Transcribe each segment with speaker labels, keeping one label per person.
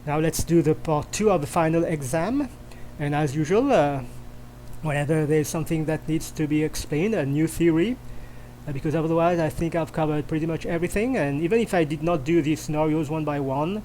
Speaker 1: Now let's do the part 2 of the final exam. And as usual, whenever there's something that needs to be explained, a new theory, because otherwise I think I've covered pretty much everything. And even if I did not do these scenarios one by one,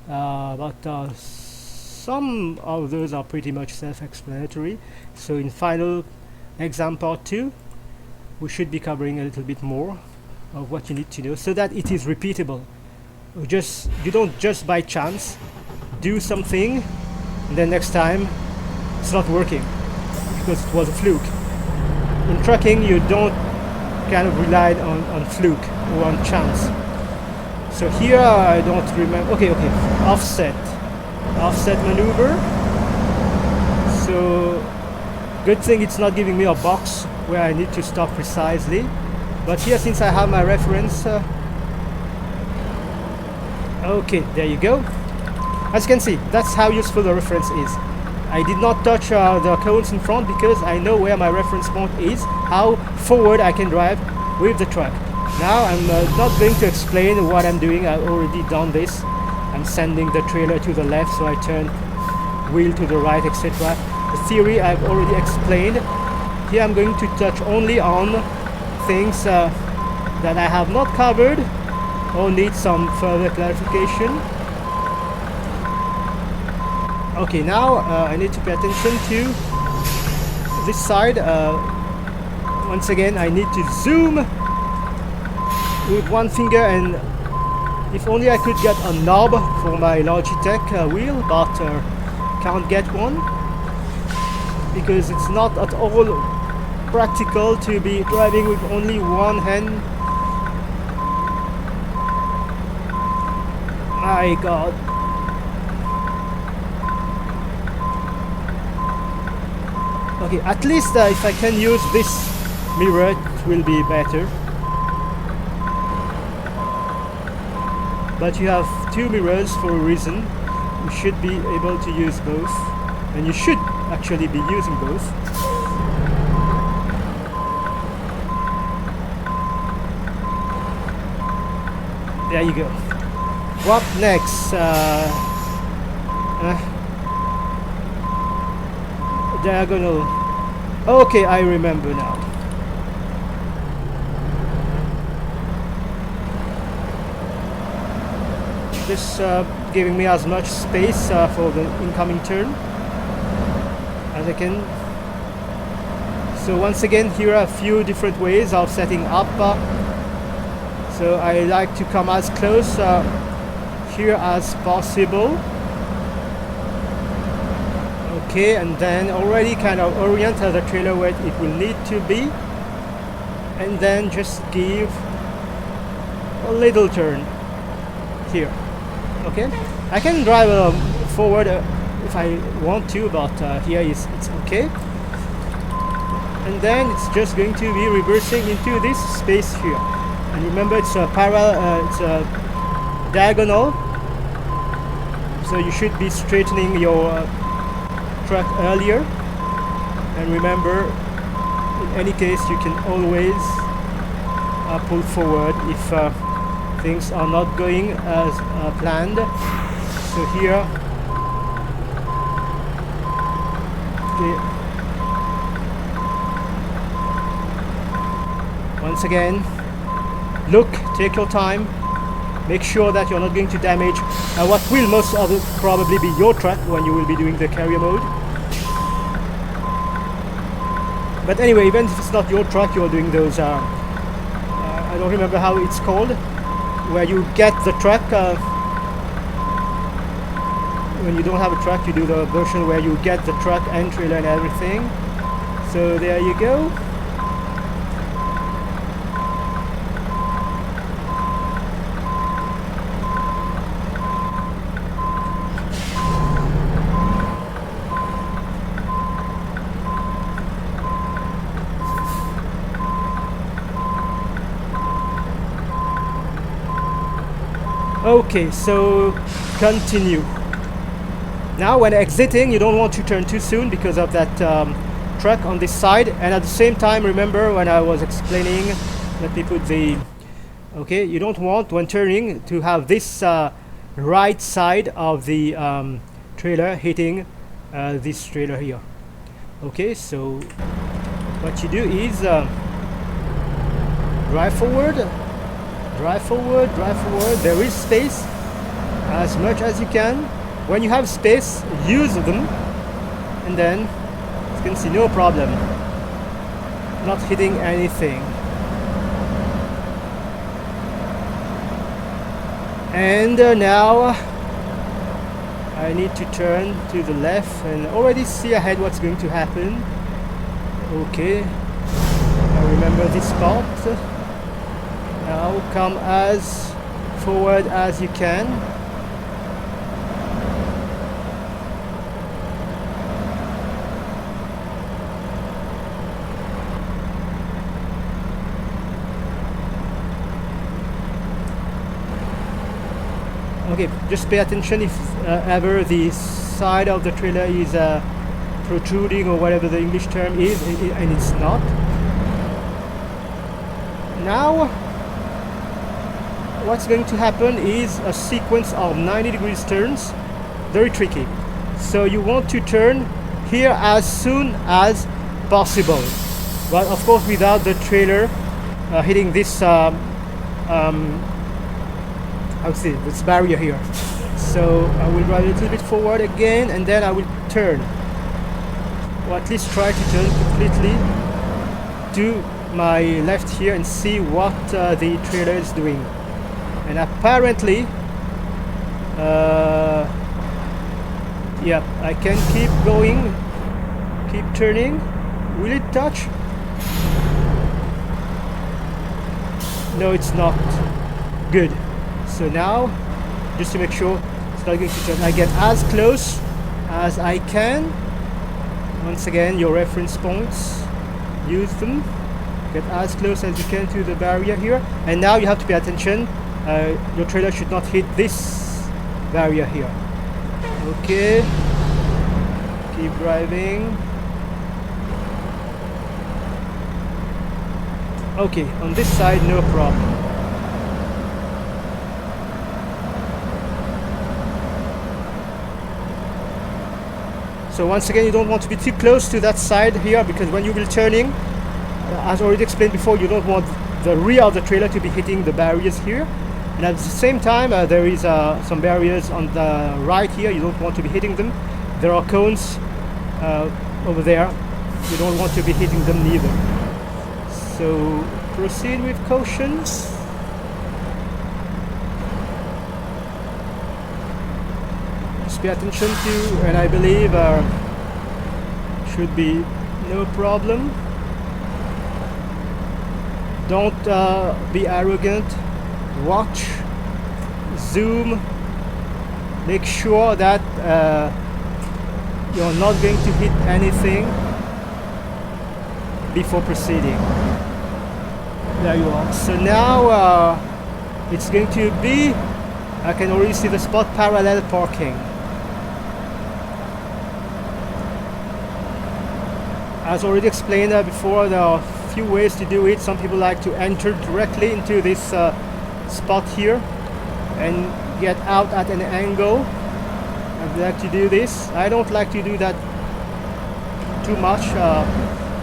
Speaker 1: but some of those are pretty much self-explanatory. So in final exam part 2, we should be covering a little bit more of what you need to know so that it is repeatable. You don't just by chance do something and then next time it's not working because it was a fluke. In trucking you don't kind of rely on fluke or on chance. So here I don't remember. Okay, offset maneuver. So good thing it's not giving me a box where I need to stop precisely, but here since I have my reference, okay, there you go. As you can see, that's how useful the reference is. I did not touch the cones in front because I know where my reference point is, how forward I can drive with the truck. Now I'm not going to explain what I'm doing. I've already done this. I'm sending the trailer to the left, so I turn wheel to the right, etc. The theory I've already explained. Here I'm going to touch only on things that I have not covered or need some further clarification. Okay, now I need to pay attention to this side. Once again, I need to zoom with one finger, and if only I could get a knob for my Logitech wheel, but can't get one because it's not at all practical to be driving with only one hand. My God. Okay, at least if I can use this mirror, it will be better. But you have two mirrors for a reason. You should be able to use both, and you should actually be using both. There you go. What next? Diagonal. Okay, I remember now. Just giving me as much space for the incoming turn as I can. So once again, here are a few different ways of setting up. So I like to come as close here as possible. Okay, and then already kind of orient the trailer where it will need to be, and then just give a little turn here. Okay, I can drive forward if I want to, but here it's okay. And then it's just going to be reversing into this space here. And remember, it's a parallel, it's a diagonal, so you should be straightening your truck earlier. And remember, in any case, you can always pull forward if things are not going as planned. So here, okay. Once again, look, take your time, make sure that you're not going to damage what will most probably be your truck when you will be doing the carrier mode. But anyway, even if it's not your truck, you're doing those, I don't remember how it's called, where you get the truck, when you don't have a truck, you do the version where you get the truck and trailer and everything. So there you go. Okay, so continue. Now when exiting, you don't want to turn too soon because of that truck on this side. And at the same time, remember when I was explaining, let me put the, okay, you don't want when turning to have this right side of the trailer hitting this trailer here. Okay, so what you do is drive forward, drive forward, drive forward. There is space as much as you can. When you have space, use them, and then you can see no problem, not hitting anything. And now I need to turn to the left and already see ahead what's going to happen. Okay, I remember this spot. Now come as forward as you can. Okay, just pay attention if ever the side of the trailer is protruding or whatever the English term is, and it's not. Now what's going to happen is a sequence of 90 degrees turns, very tricky. So you want to turn here as soon as possible, but of course without the trailer hitting this I would say this barrier here. So I will drive a little bit forward again, and then I will turn, or at least try to turn completely to my left here and see what the trailer is doing. And apparently yeah, I can keep going, keep turning. Will it touch? No, it's not. Good. So now, just to make sure it's not going to turn, I get as close as I can. Once again, your reference points, use them. Get as close as you can to the barrier here. And now you have to pay attention. Your trailer should not hit this barrier here. Okay. Keep driving. Okay, on this side, no problem. So once again, you don't want to be too close to that side here, because when you will turning, as already explained before, you don't want the rear of the trailer to be hitting the barriers here. And at the same time, there is some barriers on the right here. You don't want to be hitting them. There are cones over there. You don't want to be hitting them neither. So proceed with caution. Just pay attention to, and I believe should be no problem. Don't be arrogant. Watch, zoom, make sure that you're not going to hit anything before proceeding. There you are. So now it's going to be, I can already see the spot, parallel parking. As already explained before, there are a few ways to do it. Some people like to enter directly into this spot here and get out at an angle. I'd like to do this. I don't like to do that too much,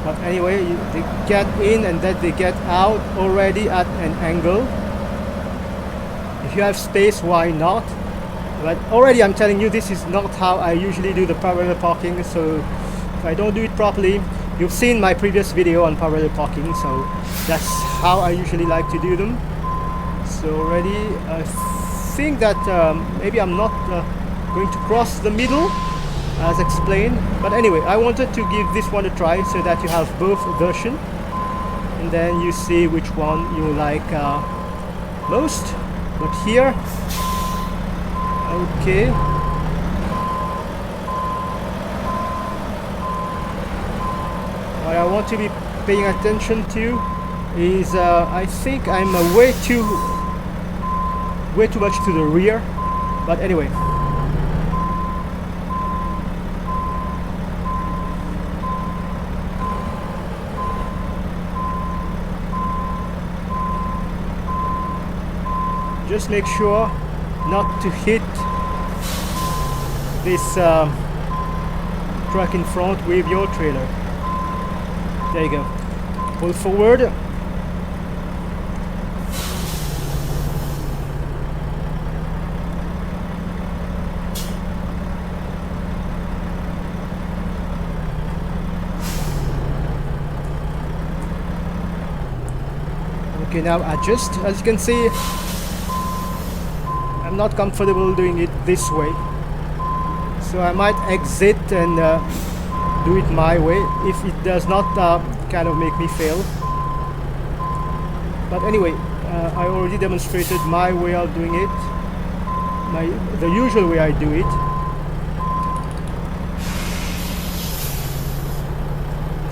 Speaker 1: but anyway, they get in and then they get out already at an angle. If you have space, why not? But already I'm telling you, this is not how I usually do the parallel parking. So if I don't do it properly, you've seen my previous video on parallel parking, so that's how I usually like to do them. So already I think that maybe I'm not going to cross the middle as explained, but anyway, I wanted to give this one a try so that you have both versions, and then you see which one you like most. But here, okay, what I want to be paying attention to is I think I'm way too much to the rear, but anyway. Just make sure not to hit this truck in front with your trailer. There you go. Pull forward. Okay, now adjust. As you can see, I'm not comfortable doing it this way, so I might exit and do it my way if it does not kind of make me fail. But anyway, I already demonstrated my way of doing it, the usual way I do it.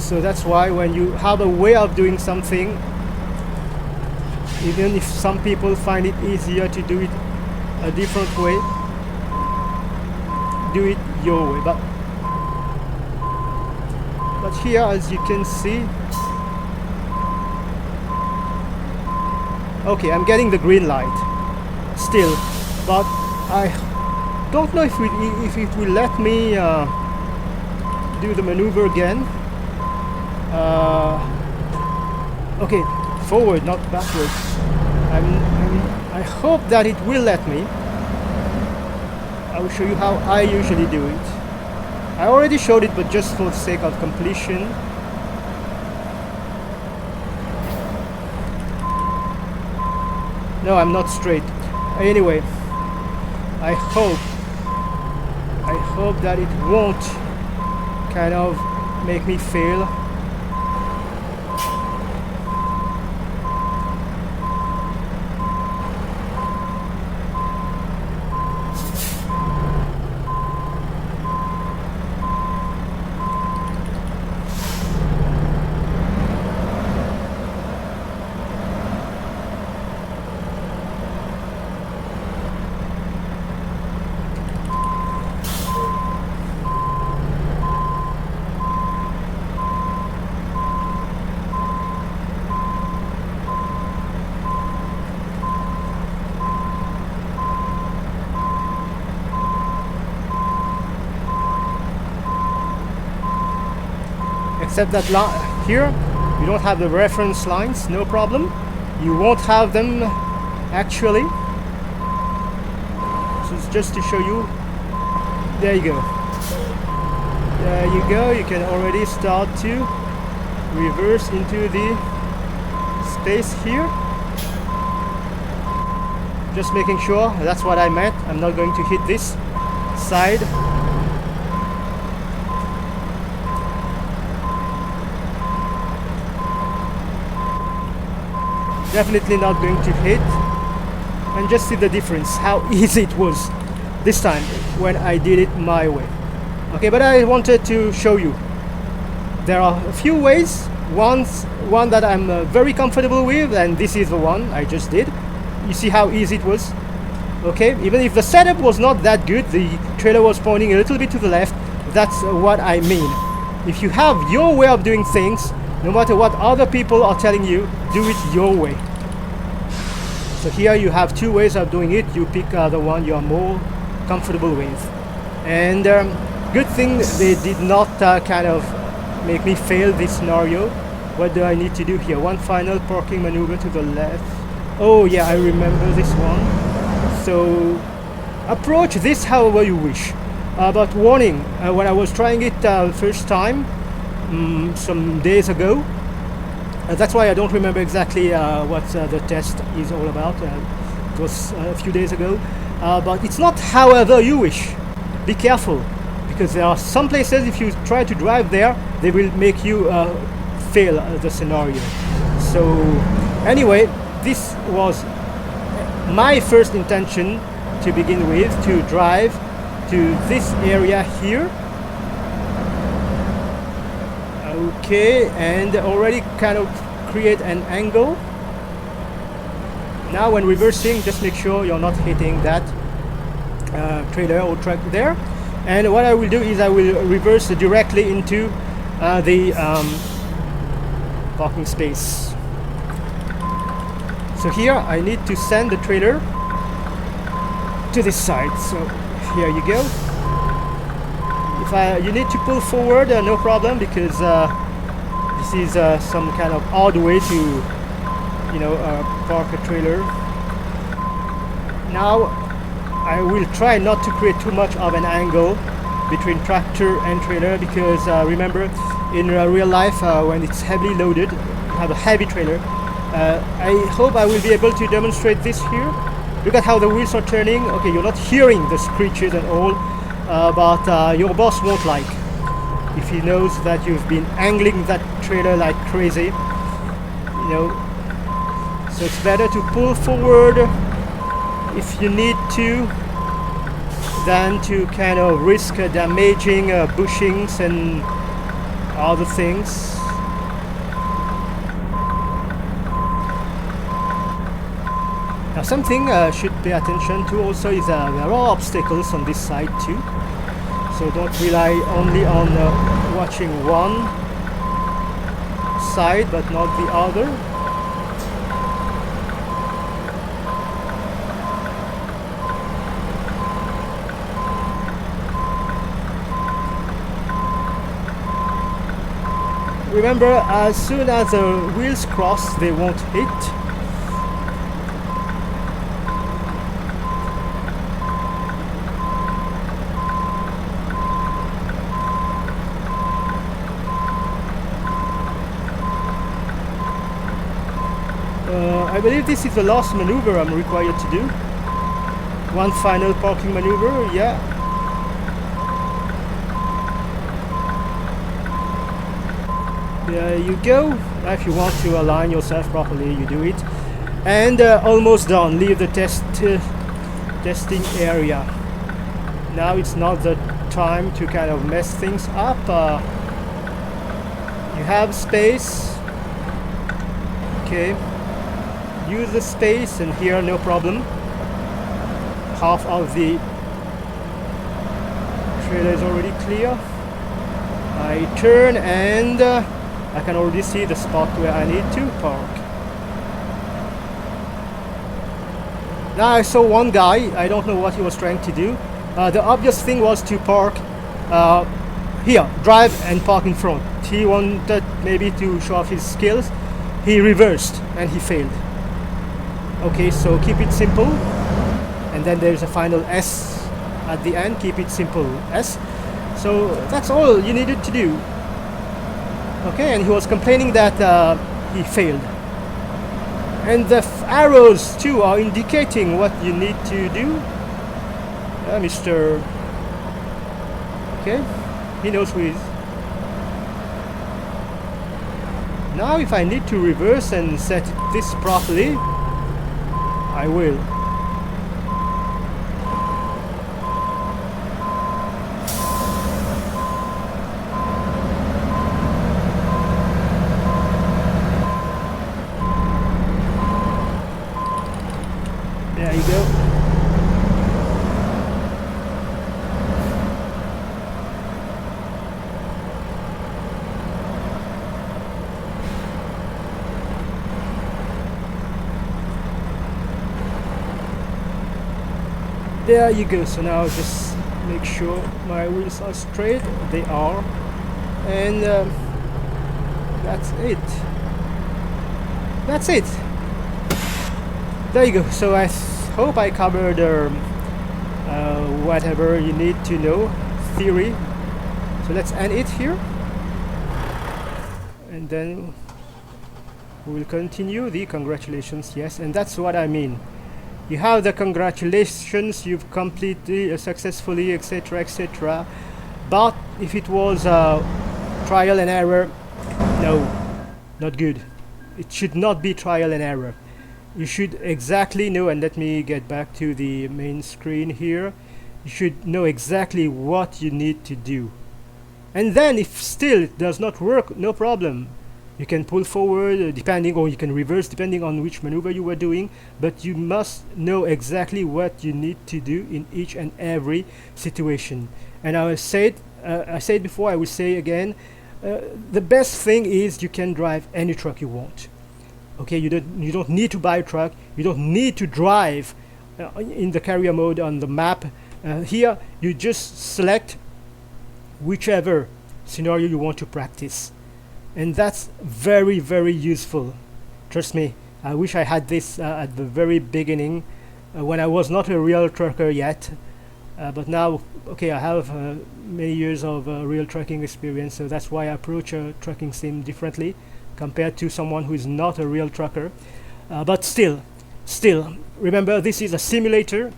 Speaker 1: So that's why when you have a way of doing something, even if some people find it easier to do it a different way, do it your way. But here, as you can see, okay, I'm getting the green light still, but I don't know if it will let me do the maneuver again. Okay, forward, not backwards. I hope that it will let me. I will show you how I usually do it. I already showed it, but just for the sake of completion. No, I'm not straight. Anyway, I hope that it won't kind of make me fail. Except that here you don't have the reference lines, no problem. You won't have them actually. So it's just to show you. There you go. There you go. You can already start to reverse into the space here. Just making sure, that's what I meant. I'm not going to hit this side. Definitely not going to hit. And just see the difference, how easy it was this time when I did it my way. Okay, but I wanted to show you there are a few ways. One that I'm very comfortable with, and this is the one I just did. You see how easy it was. Okay, even if the setup was not that good, the trailer was pointing a little bit to the left. That's what I mean. If you have your way of doing things, no matter what other people are telling you, do it your way. So here you have two ways of doing it. You pick the one you are more comfortable with. And good thing they did not kind of make me fail this scenario. What do I need to do here? One final parking maneuver to the left. Oh yeah, I remember this one. So approach this however you wish. But warning, when I was trying it first time, some days ago, that's why I don't remember exactly what the test is all about. It was a few days ago. But it's not however you wish. Be careful, because there are some places, if you try to drive there, they will make you fail the scenario. So anyway, this was my first intention to begin with, to drive to this area here. Okay, and already kind of create an angle. Now when reversing, just make sure you're not hitting that trailer or truck there. And what I will do is I will reverse directly into the parking space. So here I need to send the trailer to this side. So here you go. If you need to pull forward, no problem, because this is some kind of odd way to, you know, park a trailer. Now I will try not to create too much of an angle between tractor and trailer, because remember, in real life, when it's heavily loaded, you have a heavy trailer. I hope I will be able to demonstrate this here. Look at how the wheels are turning. Okay, you're not hearing the screeches and all, but your boss won't like if he knows that you've been angling that trailer like crazy, you know. So it's better to pull forward if you need to, than to kind of risk damaging bushings and other things. Now something should pay attention to also is there are obstacles on this side too, so don't rely only on watching one side but not the other. Remember, as soon as the wheels cross, they won't hit. I believe this is the last maneuver I'm required to do. One final parking maneuver, yeah. There you go. Now if you want to align yourself properly, you do it. And almost done. Leave the testing area. Now it's not the time to kind of mess things up. You have space. Okay. Use the space, and here no problem. Half of the trailer is already clear. I turn and I can already see the spot where I need to park. Now I saw one guy, I don't know what he was trying to do. The obvious thing was to park here, drive and park in front. He wanted maybe to show off his skills. He reversed and he failed. Okay, so keep it simple. And then there's a final S at the end. Keep it simple, S. So that's all you needed to do. Okay, and he was complaining that he failed. And the arrows too are indicating what you need to do. Mr. Okay, he knows who he is. Now if I need to reverse and set this properly, I will. There you go. There you go. So now just make sure my wheels are straight. They are. And that's it. That's it. There you go. So I hope I covered whatever you need to know, theory. So let's end it here, and then we will continue the congratulations. Yes, and that's what I mean. You have the congratulations, you've completed successfully, etc., etc. But if it was trial and error, no, not good. It should not be trial and error. You should exactly know, and let me get back to the main screen here. You should know exactly what you need to do. And then if still it does not work, no problem. You can pull forward depending, or you can reverse depending on which maneuver you were doing, but you must know exactly what you need to do in each and every situation. And I said before, I will say again, the best thing is you can drive any truck you want. Okay, you don't need to buy a truck, you don't need to drive in the carrier mode on the map. Here you just select whichever scenario you want to practice, and that's very, very useful. Trust me, I wish I had this at the very beginning when I was not a real trucker yet, but now, okay, I have many years of real trucking experience, so that's why I approach a trucking sim differently compared to someone who is not a real trucker. But still, remember, this is a simulator.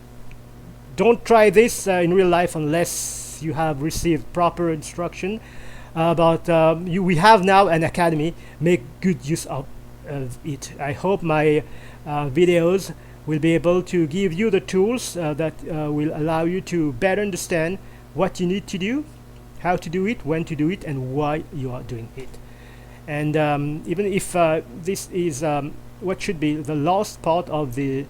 Speaker 1: Don't try this in real life unless you have received proper instruction. But we have now an academy. Make good use of it. I hope my videos will be able to give you the tools that will allow you to better understand what you need to do, how to do it, when to do it, and why you are doing it. And even if this is what should be the last part of the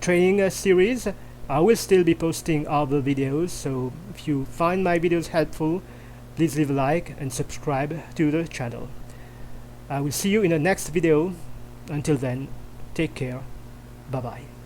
Speaker 1: training series, I will still be posting other videos. So if you find my videos helpful, please leave a like and subscribe to the channel. I will see you in the next video. Until then, take care. Bye bye.